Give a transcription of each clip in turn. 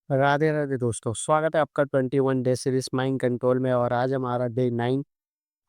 राधे राधे दोस्तों, स्वागत है आपका 21 डे सीरीज माइंड कंट्रोल में। और आज हमारा डे 9।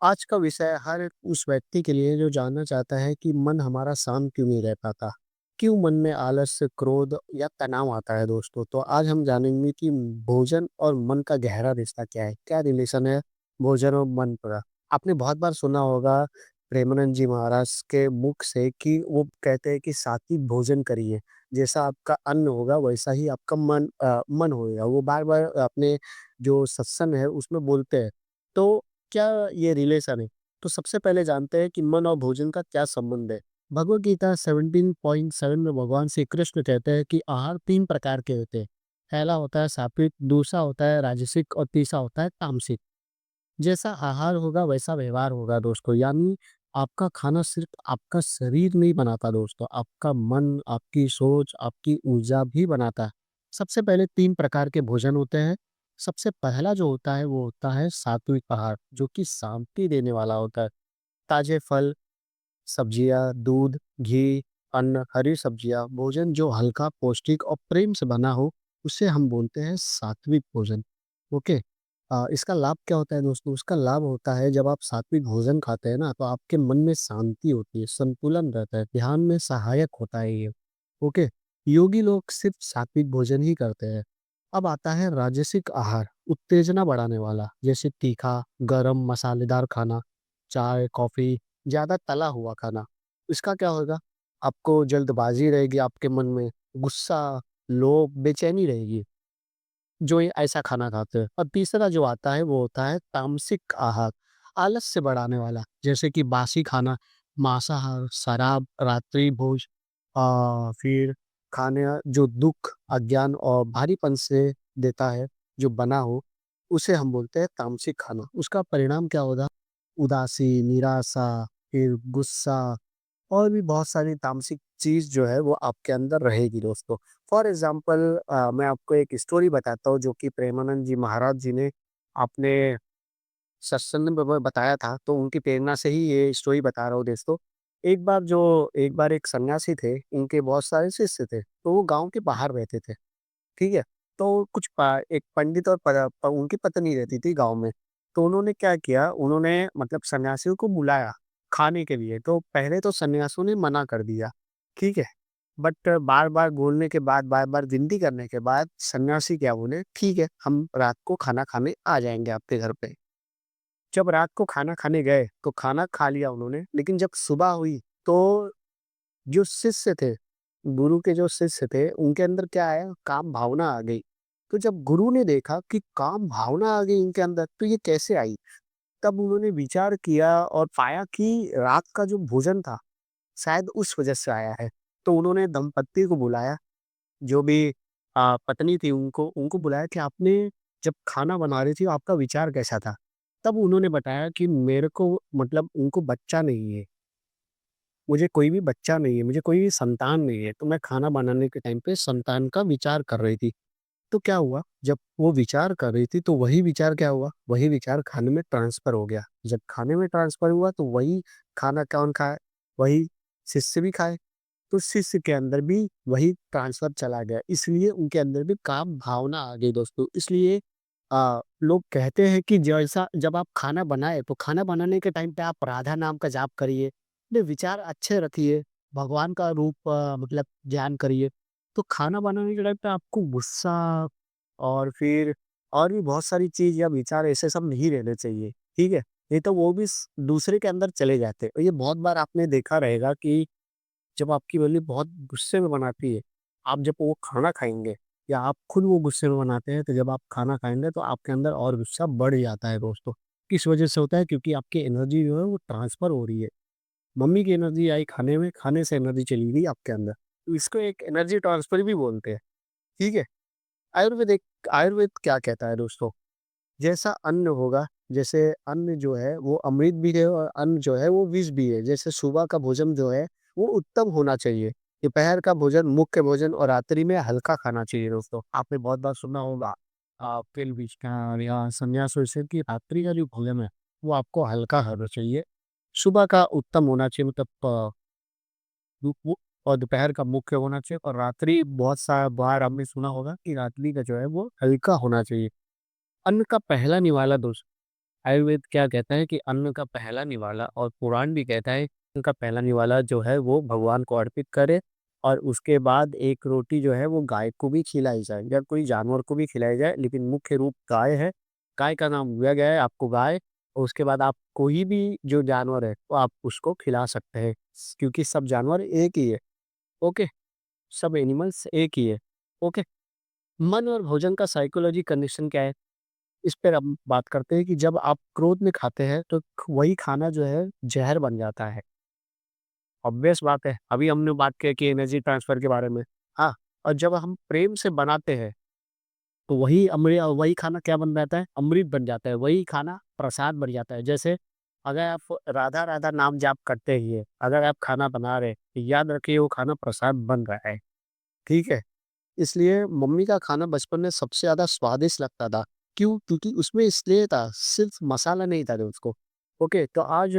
आज का विषय हर एक उस व्यक्ति के लिए जो जानना चाहता है कि मन हमारा शांत क्यों नहीं रह पाता, क्यों मन में आलस, क्रोध या तनाव आता है दोस्तों। तो आज हम जानेंगे कि भोजन और मन का गहरा रिश्ता क्या है, क्या रिलेशन है भोजन और मन का। आपने बहुत बार सुना होगा प्रेमानंद जी महाराज के मुख से कि वो कहते हैं कि सात्विक भोजन करिए, जैसा आपका अन्न होगा वैसा ही आपका मन होगा। वो बार-बार अपने जो सत्संग है उसमें बोलते हैं। तो क्या ये रिलेशन है? तो सबसे पहले जानते हैं कि मन और भोजन का क्या संबंध है। भगवद गीता 17.7 में भगवान श्री कृष्ण कहते हैं कि आहार 3 प्रकार के होते हैं। पहला होता है सात्विक, दूसरा होता है राजसिक और तीसरा होता है तामसिक। जैसा आहार होगा वैसा व्यवहार होगा दोस्तों। यानी आपका खाना सिर्फ आपका शरीर नहीं बनाता दोस्तों, आपका मन, आपकी सोच, आपकी ऊर्जा भी बनाता है। सबसे पहले 3 प्रकार के भोजन होते हैं। सबसे पहला जो होता है वो होता है सात्विक आहार, जो कि शांति देने वाला होता है। ताजे फल, सब्जियाँ, दूध, घी, अन्न, हरी सब्जियाँ, भोजन जो हल्का, पौष्टिक और प्रेम से बना हो, उसे हम बोलते हैं सात्विक भोजन। ओके। इसका लाभ क्या होता है दोस्तों? इसका लाभ होता है जब आप सात्विक भोजन खाते हैं ना, तो आपके मन में शांति होती है, संतुलन रहता है, ध्यान में सहायक होता है ये। ओके। योगी लोग सिर्फ सात्विक भोजन ही करते हैं। अब आता है राजसिक आहार, उत्तेजना बढ़ाने वाला, जैसे तीखा, गरम, मसालेदार खाना, चाय, कॉफ़ी, ज़्यादा तला हुआ खाना। इसका क्या होगा? आपको जल्दबाज़ी रहेगी आपके मन में, गुस्सा, लोभ, बेचैनी रहेगी। जो ये ऐसा खाना खाते हैं। और तीसरा जो आता है वो होता है तामसिक आहार, आलस से बढ़ाने वाला, जैसे कि बासी खाना, मांसाहार, शराब, रात्रि भोज, फिर खाने जो दुख, अज्ञान और भारीपन से देता है, जो बना हो, उसे हम बोलते हैं तामसिक खाना। उसका परिणाम क्या होगा? उदासी, निराशा, फिर गुस्सा और भी बहुत सारी तामसिक चीज़ जो है वो आपके अंदर रहेगी दोस्तों। फॉर एग्ज़ाम्पल मैं आपको एक स्टोरी बताता हूँ जो कि प्रेमानंद जी महाराज जी ने अपने सत्संग में बताया था, तो उनकी प्रेरणा से ही ये स्टोरी बता रहा हूँ दोस्तों। एक बार एक सन्यासी थे, उनके बहुत सारे शिष्य थे, तो वो गाँव के बाहर रहते थे, ठीक है? तो एक पंडित और उनकी पत्नी रहती थी गाँव में। तो उन्होंने क्या किया, उन्होंने मतलब सन्यासियों को बुलाया खाने के लिए। तो पहले तो सन्यासियों ने मना कर दिया, ठीक है? बट बार-बार बोलने के बाद, बार-बार विनती करने के बाद सन्यासी क्या बोले, "ठीक है, हम रात को खाना खाने आ जाएँगे आपके घर पे।" जब रात को खाना खाने गए, तो खाना खा लिया उन्होंने, लेकिन जब सुबह हुई, तो जो शिष्य थे, गुरु के जो शिष्य थे, उनके अंदर क्या आया, काम भावना आ गई। तो जब गुरु ने देखा कि काम भावना आ गई इनके अंदर, तो ये कैसे आई? तब उन्होंने विचार किया और पाया कि रात का जो भोजन था, शायद उस वजह से आया है। तो उन्होंने दंपत्ति को बुलाया, जो भी पत्नी थी उनको उनको बुलाया कि आपने जब खाना बना रही थी, आपका विचार कैसा था? तब उन्होंने बताया कि मेरे को मतलब उनको बच्चा नहीं है। मुझे कोई भी बच्चा नहीं है, मुझे कोई भी संतान नहीं है, तो मैं खाना बनाने के टाइम पे संतान का विचार कर रही थी। तो क्या हुआ, जब वो विचार कर रही थी, तो वही विचार क्या हुआ, वही विचार खाने में ट्रांसफ़र हो गया। जब खाने में ट्रांसफ़र हुआ, तो वही खाना कौन खाए? वही शिष्य भी खाए। तो शिष्य के अंदर भी वही ट्रांसफ़र चला गया, इसलिए उनके अंदर भी काम भावना आ गई दोस्तों। इसलिए लोग कहते हैं कि जैसा जब आप खाना बनाएँ, तो खाना बनाने के टाइम पे आप राधा नाम का जाप करिए, अपने विचार अच्छे रखिए, भगवान का रूप मतलब ध्यान करिए। तो खाना बनाने के टाइम पे आपको गुस्सा और फिर और भी बहुत सारी चीज़ या विचार ऐसे सब नहीं रहने चाहिए, ठीक है? नहीं तो वो भी दूसरे के अंदर चले जाते हैं। और ये बहुत बार आपने देखा रहेगा कि जब आपकी मम्मी बहुत गुस्से में बनाती है, आप जब वो खाना खाएँगे या आप खुद वो गुस्से में बनाते हैं, तो जब आप खाना खाएँगे तो आपके अंदर और गुस्सा बढ़ जाता है दोस्तों। किस वजह से होता है? क्योंकि आपकी एनर्जी जो है वो ट्रांसफ़र हो रही है। मम्मी की एनर्जी आई खाने में, खाने से एनर्जी चली गई आपके अंदर। तो इसको एक एनर्जी ट्रांसफ़र भी बोलते हैं, ठीक है? आयुर्वेद क्या कहता है दोस्तों? जैसा अन्न होगा, जैसे अन्न जो है वो अमृत भी है और अन्न जो है वो विष भी है। जैसे सुबह का भोजन जो है वो उत्तम होना चाहिए। दोपहर का भोजन मुख्य भोजन और रात्रि में हल्का खाना चाहिए दोस्तों। आपने बहुत बार सुना होगा तेल बीज का या संन्यास वैसे कि रात्रि का जो भोजन है वो आपको हल्का खाना चाहिए। सुबह का उत्तम होना चाहिए मतलब वो और दोपहर का मुख्य होना चाहिए और रात्रि बहुत सा बार आपने सुना होगा कि रात्रि का जो है वो हल्का होना चाहिए। अन्न का पहला निवाला दोस्त, आयुर्वेद क्या कहता है कि अन्न का पहला निवाला, और पुराण भी कहता है अन्न का पहला निवाला जो है वो भगवान को अर्पित करे और उसके बाद एक रोटी जो है वो गाय को भी खिलाई जाए या कोई जानवर को भी खिलाई जाए, लेकिन मुख्य रूप गाय है। गाय का नाम दिया गया है आपको गाय, और उसके बाद आप कोई भी जो जानवर है वो आप उसको खिला सकते हैं, क्योंकि सब जानवर एक ही है। ओके, सब एनिमल्स एक ही है। ओके, मन और भोजन का साइकोलॉजी कंडीशन क्या है, इस पर हम बात करते हैं कि जब आप क्रोध में खाते हैं तो वही खाना जो है जहर बन जाता है। ऑब्वियस बात है, अभी हमने बात की कि एनर्जी ट्रांसफर के बारे में। हाँ, और जब हम प्रेम से बनाते हैं तो वही खाना क्या बन जाता है, अमृत बन जाता है, वही खाना प्रसाद बन जाता है। जैसे अगर आप राधा राधा नाम जाप करते ही है, अगर आप खाना बना रहे तो याद रखिए वो खाना प्रसाद बन रहा है। ठीक है, इसलिए मम्मी का खाना बचपन में सबसे ज़्यादा स्वादिष्ट लगता था। क्यों? क्योंकि उसमें इसलिए था, सिर्फ़ मसाला नहीं था उसको। ओके, तो आज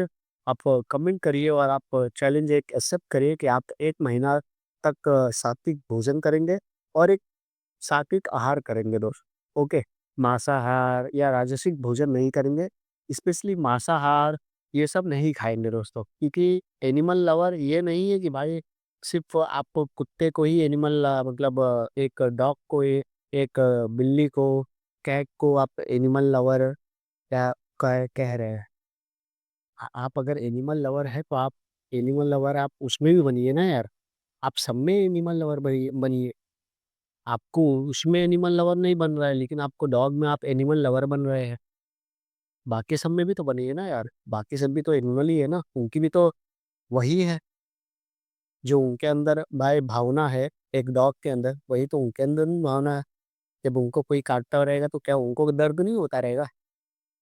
आप कमेंट करिए और आप चैलेंज एक एक्सेप्ट करिए कि आप 1 महीना तक सात्विक भोजन करेंगे और एक सात्विक आहार करेंगे दोस्त। ओके, मांसाहार या राजसिक भोजन नहीं करेंगे, स्पेशली मांसाहार ये सब नहीं खाएँगे दोस्तों, क्योंकि एनिमल लवर ये नहीं है कि भाई सिर्फ़ आप कुत्ते को ही एनिमल मतलब एक डॉग को एक बिल्ली को, कैट को आप एनिमल लवर क्या कह कह रहे हैं। आप अगर एनिमल लवर हैं, तो आप एनिमल लवर आप उसमें भी बनिए ना यार, आप सब में एनिमल लवर बनिए। आपको उसमें एनिमल लवर नहीं बन रहा है, लेकिन आपको डॉग में आप एनिमल लवर बन रहे हैं। बाकी सब में भी तो बनिए ना यार, बाकी सब भी तो एनिमल ही है ना, उनकी भी तो वही है, जो उनके अंदर भाई भावना है, एक डॉग के अंदर, वही तो उनके अंदर भी भावना है। जब उनको कोई काटता रहेगा तो क्या उनको दर्द नहीं होता रहेगा?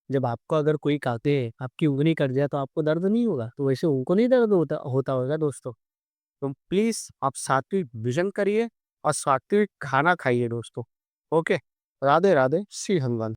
जब आपको अगर कोई काटे, आपकी उँगली कट जाए तो आपको दर्द नहीं होगा? तो वैसे उनको नहीं दर्द होता होता होगा दोस्तों। तो प्लीज़ आप सात्विक भोजन करिए और सात्विक खाना खाइए दोस्तों। ओके, राधे राधे, श्री हनुमान।